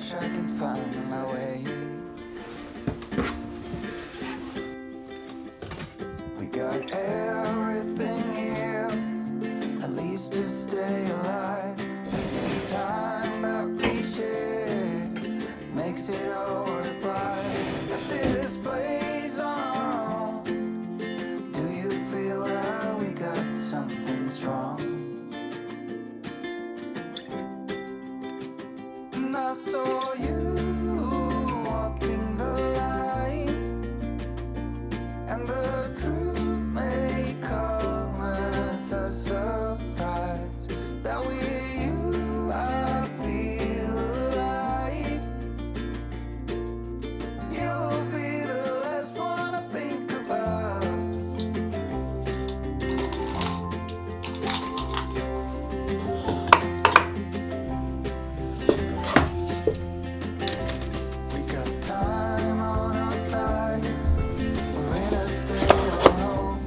much I can find my way. We got everything here, at least to stay alive. And the time that we share makes it all worthwhile. Got this place on our own. Do you feel that we got something strong? And I saw you walking the line, and the truth may come as a surprise. That with you I feel alive. You'll be the last one I think about. We got time on our side. We're in a state of hope.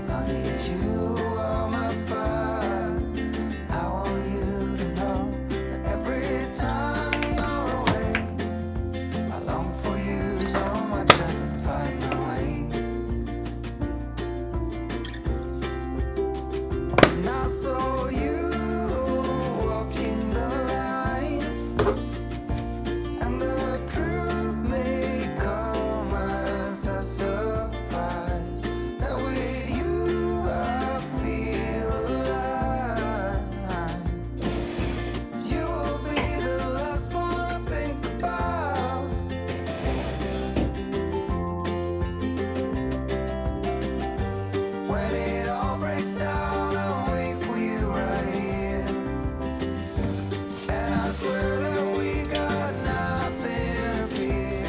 I need you on my fire. I want you to know that every time you're away, I long for you so much I can find my way. And I saw you walking the line, and the truth may come as a surprise. That with you I feel alive. You'll be the last one I think about. When it all breaks down, I'll wait for you right here. And I swear that we got nothing to fear.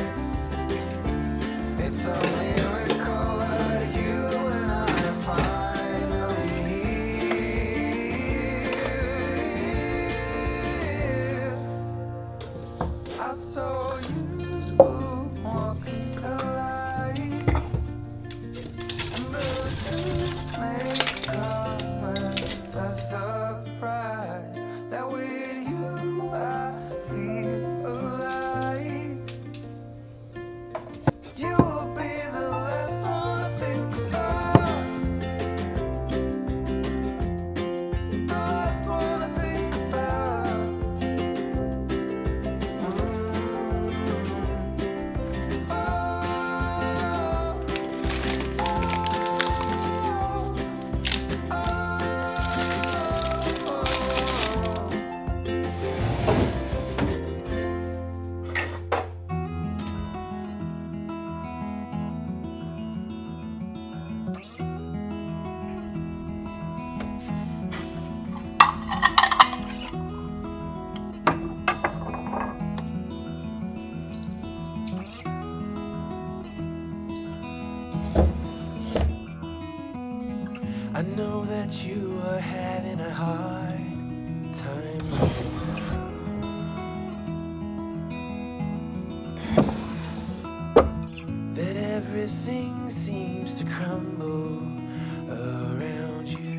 It's a miracle that you and I are finally here. I saw you walking the line, and the truth may come as a surprise. That with you I feel alive. You'll be the last one I think about. The last one I think about. I know that you are having a hard time now. That everything seems to crumble around you.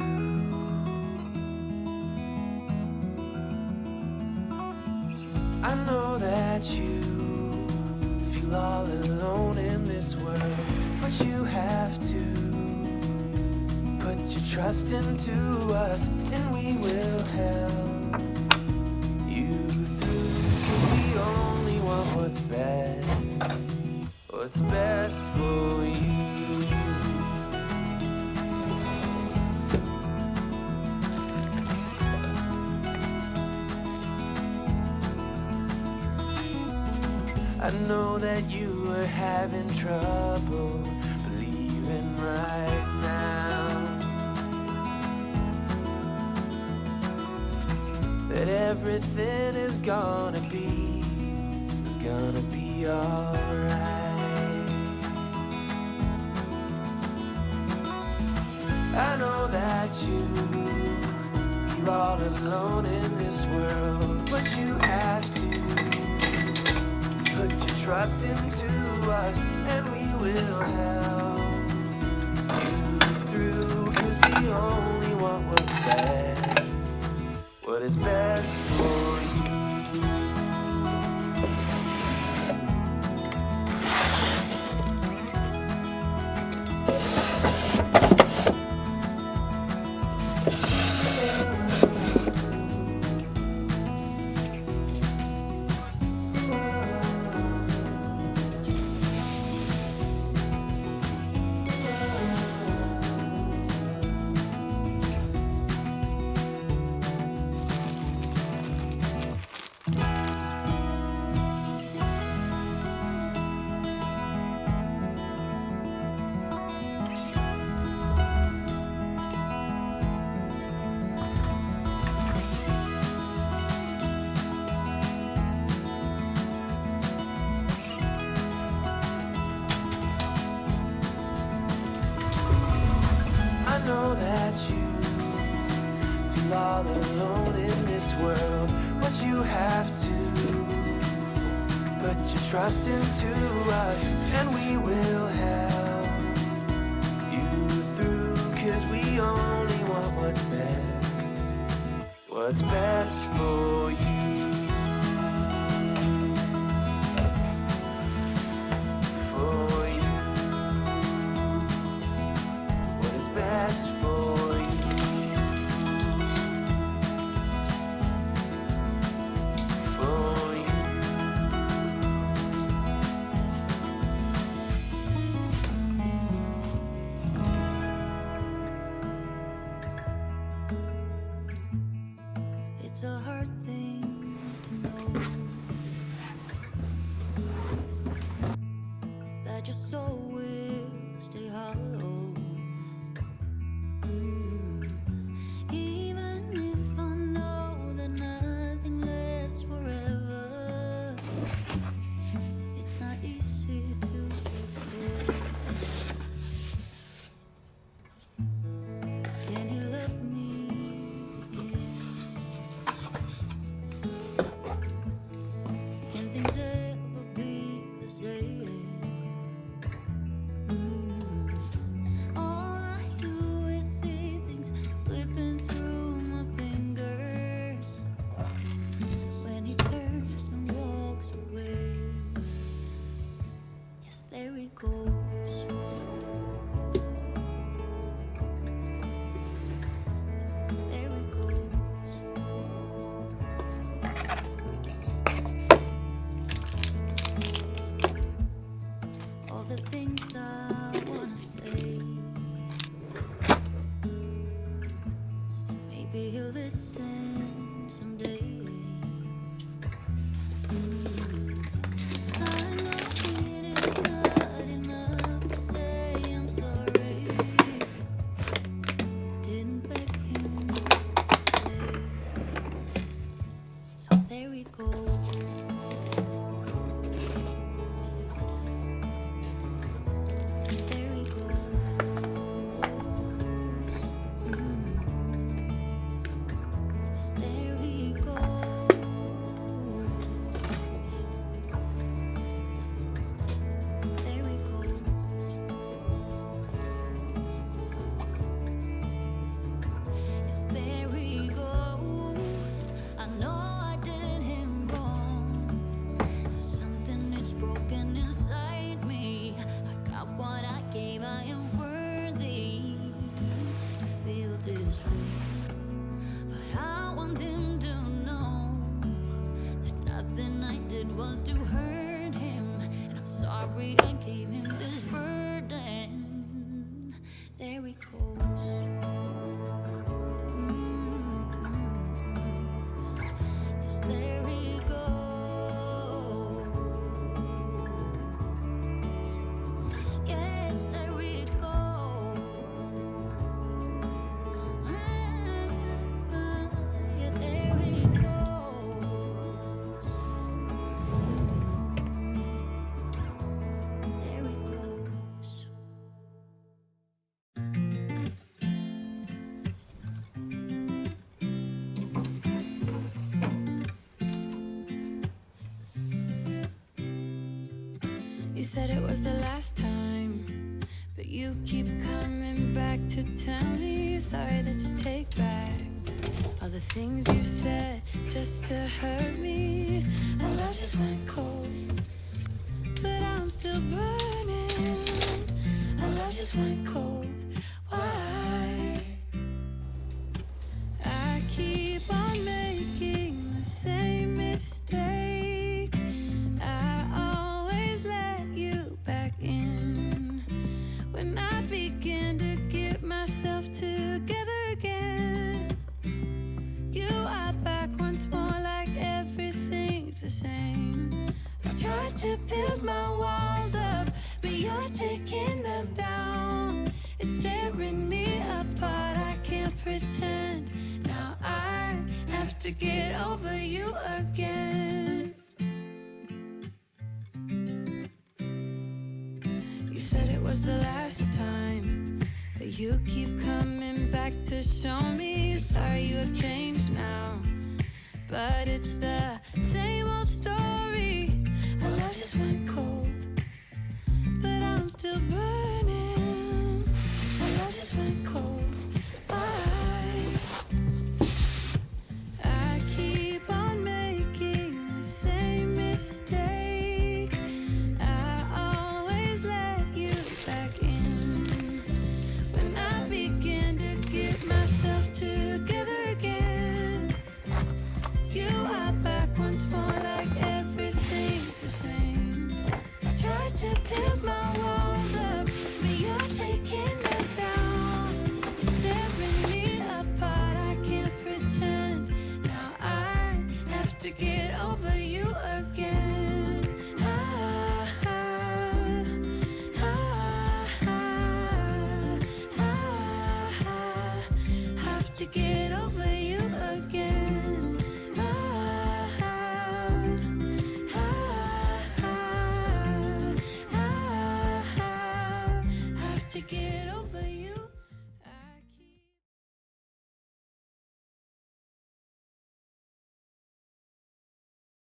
I know that you feel all alone in this world, but you have to put your trust into us, and we will help you through. 'Cause we only want what's best for you. I know that you are having trouble believing right now that everything is gonna be alright. I know that you feel all alone in this world, but you have to put your trust into us, and we will help you through. 'Cause we only want what is best for you. I know that you feel all alone in this world, but you have to put your trust into us, and we will help you through, 'cause we only want what's best for you. It's a hard thing to know that your soul will stay hollow. Even if I know that nothing lasts forever, it's not easy to forget. Can you love me again? Can things ever be the same? All I do is see things slipping through my fingers when he turns and walks away. Yes, there he goes. There he goes. All the things I wanna say, maybe he'll listen someday. I know it is not enough to say I'm sorry. Didn't beg him to stay, so there he goes. There he goes. There he goes. There he goes. Yes, there he goes. I know I did him wrong. Something is broken inside me. I got what I gave. I am worthy to feel this way. But I want him to know that nothing I did was to hurt him. And I'm sorry I gave him this burden. There he goes. Yes, there he goes. Yes, there he goes. Yeah, there he goes. There he goes. You said it was the last time, but you keep coming back to tell me sorry that you take back all the things you said just to hurt me. My love just went cold, but I'm still burning. My love just went cold. Why? same. I tried to build my walls up, but you're taking them down. It's tearing me apart, I can't pretend. Now I have to get over you again. You said it was the last time, but you keep coming back to show me. Sorry you have changed now, but it's the same old story. Our love just went cold, but I'm still burning. Our love just went cold. I keep on making the same mistake. I always let you back in when I begin to get myself together again. You are back once more, like everything's the same. I tried to build my walls up, but you're taking them down. It's tearing me apart, I can't pretend. Now I have to get over you again. Have to get over you again. Have to get over